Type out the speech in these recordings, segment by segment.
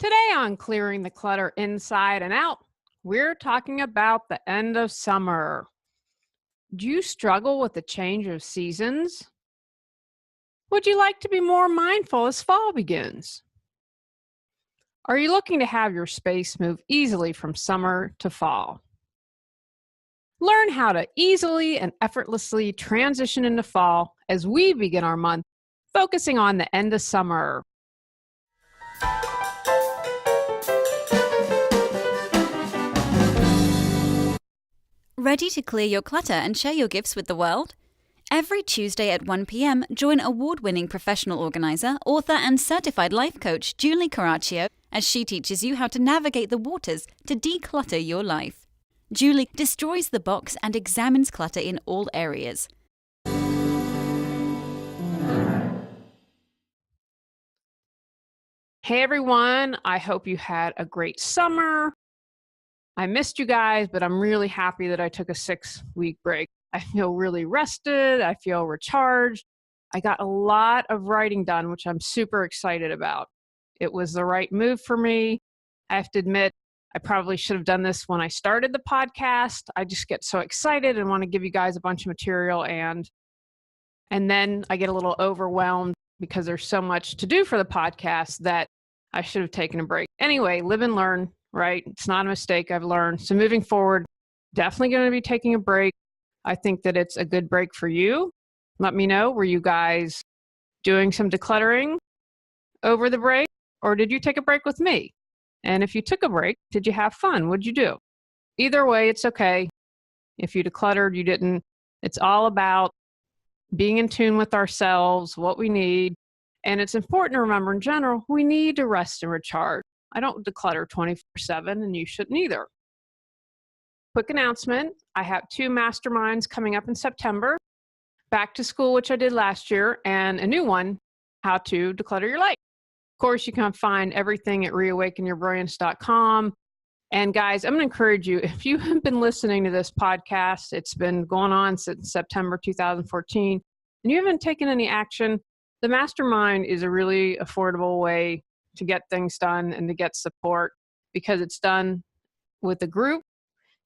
Today on Clearing the Clutter Inside and Out, we're talking about the end of summer. Do you struggle with the change of seasons? Would you like to be more mindful as fall begins? Are you looking to have your space move easily from summer to fall? Learn how to easily and effortlessly transition into fall as we begin our month focusing on the end of summer. Ready to clear your clutter and share your gifts with the world? Every Tuesday at 1 p.m., join award-winning professional organizer, author, and certified life coach Julie Coraccio as she teaches you how to navigate the waters to declutter your life. Julie destroys the box and examines clutter in all areas. Hey everyone, I hope you had a great summer. I missed you guys, but I'm really happy that I took a 6-week break. I feel really rested. I feel recharged. I got a lot of writing done, which I'm super excited about. It was the right move for me. I have to admit, I probably should have done this when I started the podcast. I just get so excited and want to give you guys a bunch of material, and then I get a little overwhelmed because there's so much to do for the podcast that I should have taken a break. Anyway, live and learn. Right? It's not a mistake, I've learned. So moving forward, definitely going to be taking a break. I think that it's a good break for you. Let me know, were you guys doing some decluttering over the break, or did you take a break with me? And if you took a break, did you have fun? What'd you do? Either way, it's okay. If you decluttered, you didn't. It's all about being in tune with ourselves, what we need. And it's important to remember in general, we need to rest and recharge. I don't declutter 24/7, and you shouldn't either. Quick announcement, I have 2 masterminds coming up in September. Back to school, which I did last year, and a new one, how to declutter your life. Of course, you can find everything at reawakenyourbrilliance.com. And guys, I'm going to encourage you, if you have been listening to this podcast, it's been going on since September 2014, and you haven't taken any action, the mastermind is a really affordable way to get things done and to get support, because it's done with a group.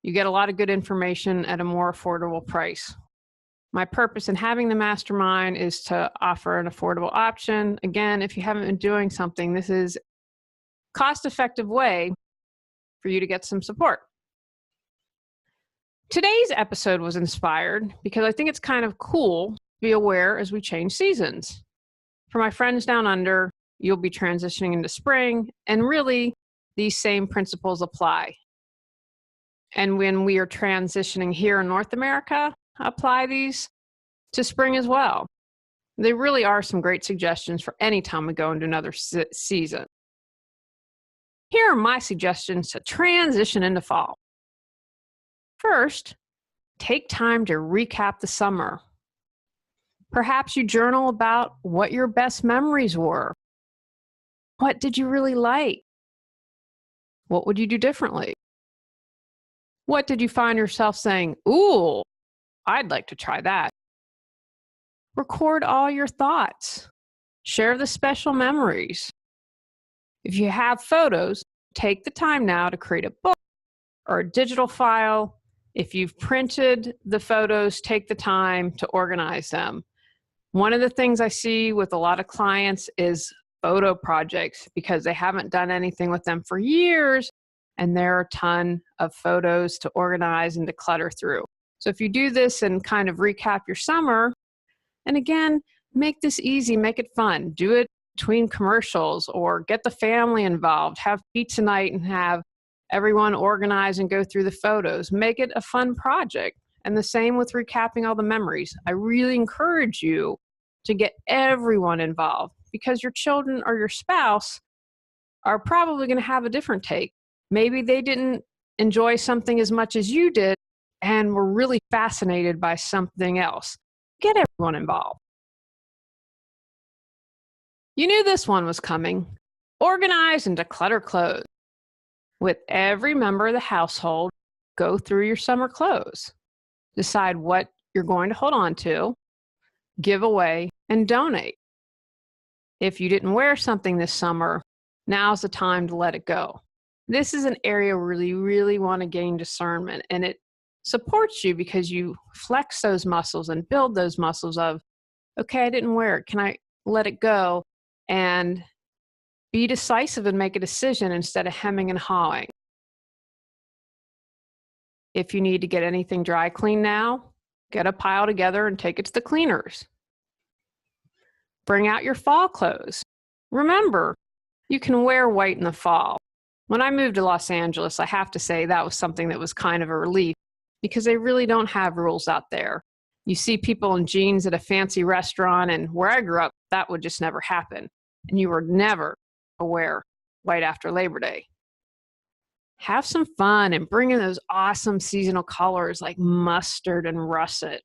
You get a lot of good information at a more affordable price. My purpose in having the mastermind is to offer an affordable option. Again, if you haven't been doing something, this is a cost-effective way for you to get some support. Today's episode was inspired because I think it's kind of cool to be aware as we change seasons. For my friends down under, you'll be transitioning into spring, and really these same principles apply. And when we are transitioning here in North America, apply these to spring as well. There really are some great suggestions for any time we go into another season. Here are my suggestions to transition into fall. First, take time to recap the summer. Perhaps you journal about what your best memories were. What did you really like? What would you do differently? What did you find yourself saying, ooh, I'd like to try that? Record all your thoughts. Share the special memories. If you have photos, take the time now to create a book or a digital file. If you've printed the photos, take the time to organize them. One of the things I see with a lot of clients is photo projects, because they haven't done anything with them for years, and there are a ton of photos to organize and declutter through. So if you do this and kind of recap your summer, and again, make this easy, make it fun. Do it between commercials, or get the family involved, have pizza night and have everyone organize and go through the photos. Make it a fun project. And the same with recapping all the memories. I really encourage you to get everyone involved, because your children or your spouse are probably going to have a different take. Maybe they didn't enjoy something as much as you did and were really fascinated by something else. Get everyone involved. You knew this one was coming. Organize and declutter clothes. With every member of the household, go through your summer clothes. Decide what you're going to hold on to, give away, and donate. If you didn't wear something this summer, Now's the time to let it go. This is an area where you really want to gain discernment, and it supports you because you flex those muscles and build those muscles of, okay, I didn't wear it. Can I let it go and be decisive and make a decision instead of hemming and hawing? If you need to get anything dry cleaned now, get a pile together and take it to the cleaners. Bring out your fall clothes. Remember, you can wear white in the fall. When I moved to Los Angeles, I have to say that was something that was kind of a relief because they really don't have rules out there. You see people in jeans at a fancy restaurant, and where I grew up, that would just never happen. And you were never to wear white after Labor Day. Have some fun and bring in those awesome seasonal colors like mustard and russet.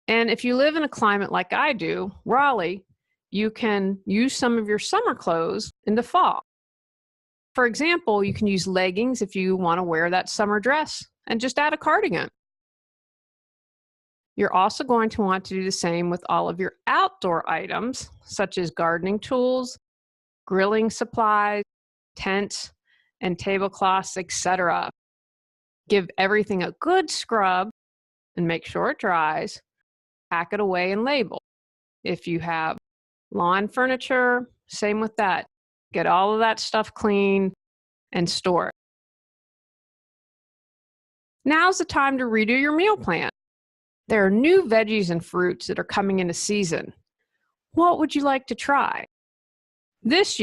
And if you live in a climate like I do, Raleigh, you can use some of your summer clothes in the fall. For example, you can use leggings if you want to wear that summer dress and just add a cardigan. You're also going to want to do the same with all of your outdoor items, such as gardening tools, grilling supplies, tents, and tablecloths, etc. Give everything a good scrub and make sure it dries. Pack it away and label. If you have lawn furniture, same with that. Get all of that stuff clean and store it. Now's the time to redo your meal plan. There are new veggies and fruits that are coming into season. What would you like to try? This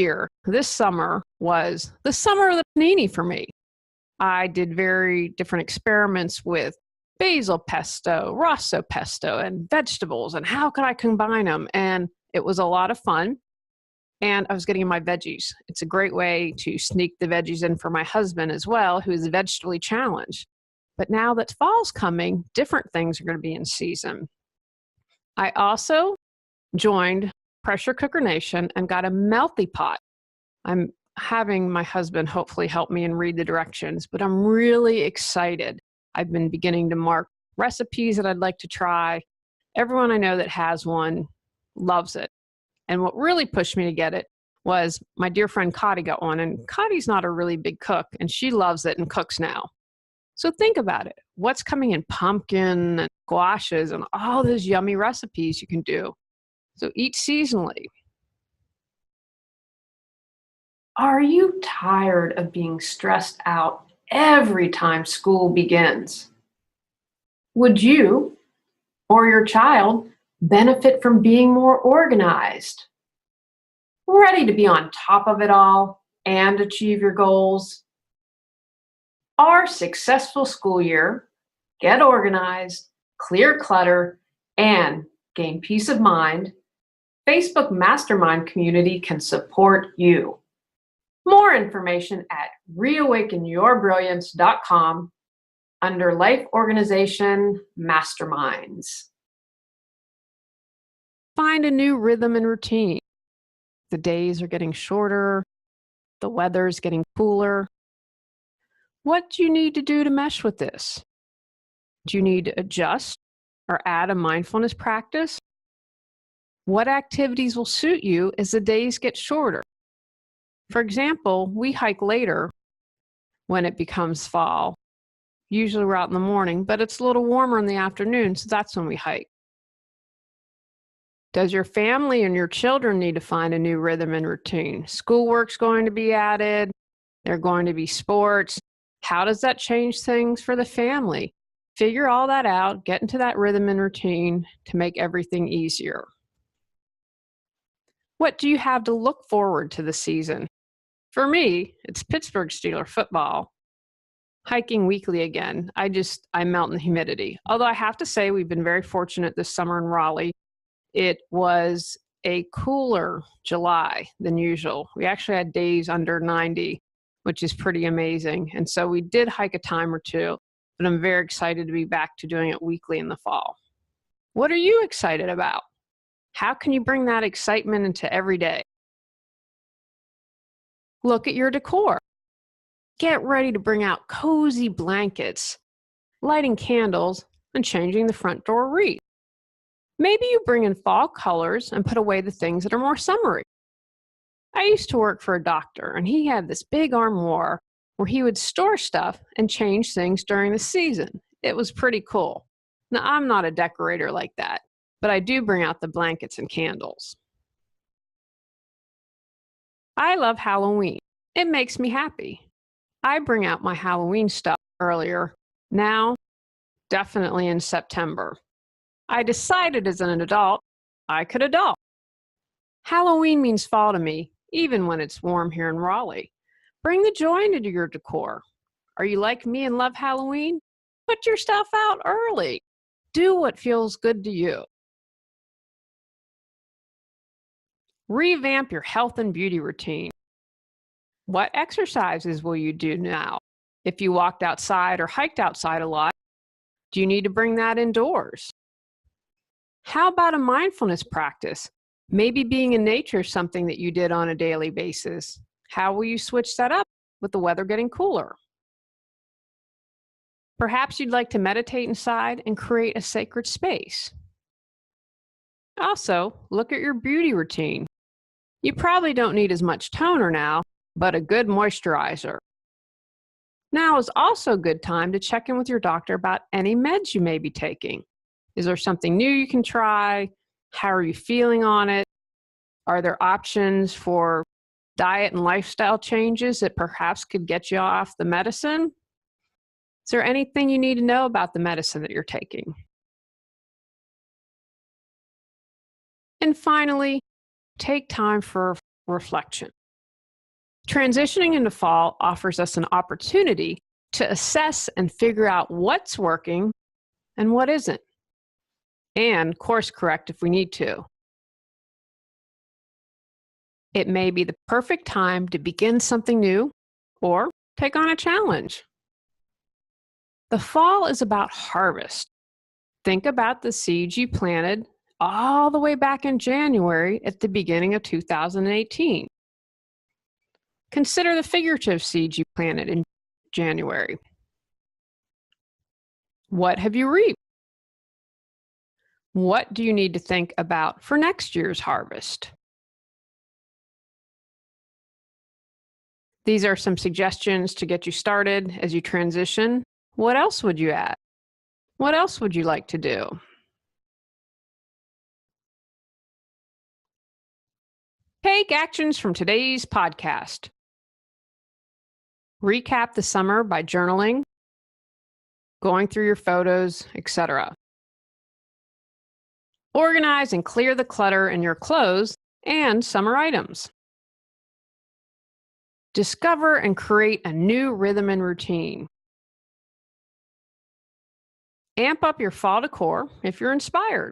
summer, was the summer of the panini for me. I did very different experiments with basil pesto, rosso pesto, and vegetables, and how could I combine them? And it was a lot of fun. And I was getting in my veggies. It's a great way to sneak the veggies in for my husband as well, who is vegetably challenged. But now that fall's coming, different things are going to be in season. I also joined Pressure Cooker Nation and got a melty pot. I'm having my husband hopefully help me and read the directions, but I'm really excited. I've been beginning to mark recipes that I'd like to try. Everyone I know that has one loves it. And what really pushed me to get it was my dear friend Cotty got one, and Cotty's not a really big cook, and she loves it and cooks now. So think about it. What's coming in pumpkin and squashes and all those yummy recipes you can do. So eat seasonally. Are you tired of being stressed out every time school begins? Would you or your child benefit from being more organized? Ready to be on top of it all and achieve your goals? Our successful school year, get organized, clear clutter, and gain peace of mind, Facebook Mastermind community can support you. More information at reawakenyourbrilliance.com under Life Organization Masterminds. Find a new rhythm and routine. The days are getting shorter. The weather's getting cooler. What do you need to do to mesh with this? Do you need to adjust or add a mindfulness practice? What activities will suit you as the days get shorter? For example, we hike later when it becomes fall. Usually we're out in the morning, but it's a little warmer in the afternoon, so that's when we hike. Does your family and your children need to find a new rhythm and routine? Schoolwork's going to be added. There are going to be sports. How does that change things for the family? Figure all that out, get into that rhythm and routine to make everything easier. What do you have to look forward to this season? For me, it's Pittsburgh Steelers football. Hiking weekly again. I melt in the humidity. Although I have to say we've been very fortunate this summer in Raleigh. It was a cooler July than usual. We actually had days under 90, which is pretty amazing. And so we did hike a time or two, but I'm very excited to be back to doing it weekly in the fall. What are you excited about? How can you bring that excitement into every day? Look at your decor. Get ready to bring out cozy blankets, lighting candles, and changing the front door wreath. Maybe you bring in fall colors and put away the things that are more summery. I used to work for a doctor, and he had this big armoire where he would store stuff and change things during the season. It was pretty cool. Now, I'm not a decorator like that, but I do bring out the blankets and candles. I love Halloween. It makes me happy. I bring out my Halloween stuff earlier. Now, definitely in September. I decided as an adult I could adult. Halloween means fall to me, even when it's warm here in Raleigh. Bring the joy into your decor. Are you like me and love Halloween? Put your stuff out early. Do what feels good to you. Revamp your health and beauty routine. What exercises will you do now? If you walked outside or hiked outside a lot, do you need to bring that indoors? How about a mindfulness practice? Maybe being in nature is something that you did on a daily basis. How will you switch that up with the weather getting cooler? Perhaps you'd like to meditate inside and create a sacred space. Also, look at your beauty routine. You probably don't need as much toner now, but a good moisturizer. Now is also a good time to check in with your doctor about any meds you may be taking. Is there something new you can try? How are you feeling on it? Are there options for diet and lifestyle changes that perhaps could get you off the medicine? Is there anything you need to know about the medicine that you're taking? And finally, take time for reflection. Transitioning into fall offers us an opportunity to assess and figure out what's working and what isn't, and course correct if we need to. It may be the perfect time to begin something new or take on a challenge. The fall is about harvest. Think about the seeds you planted all the way back in January at the beginning of 2018. Consider the figurative seeds you planted in January. What have you reaped? What do you need to think about for next year's harvest? These are some suggestions to get you started as you transition. What else would you add? What else would you like to do? Take actions from today's podcast. Recap the summer by journaling, going through your photos, etc. Organize and clear the clutter in your clothes and summer items. Discover and create a new rhythm and routine. Amp up your fall decor if you're inspired.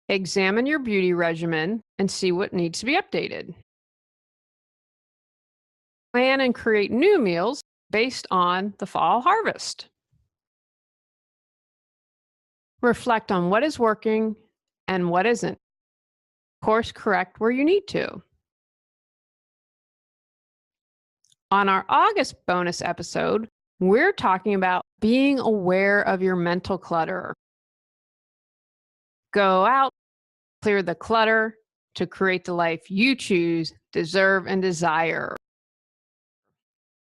Examine your beauty regimen and see what needs to be updated. Plan and create new meals based on the fall harvest. Reflect on what is working and what isn't. Course correct where you need to. On our August bonus episode, we're talking about being aware of your mental clutter. Go out, clear the clutter to create the life you choose, deserve, and desire.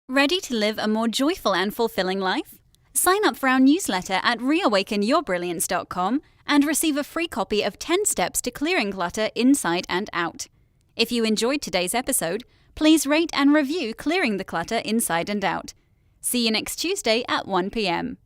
Ready to live a more joyful and fulfilling life? Sign up for our newsletter at reawakenyourbrilliance.com and receive a free copy of 10 Steps to Clearing Clutter Inside and Out. If you enjoyed today's episode, please rate and review Clearing the Clutter Inside and Out. See you next Tuesday at 1 p.m.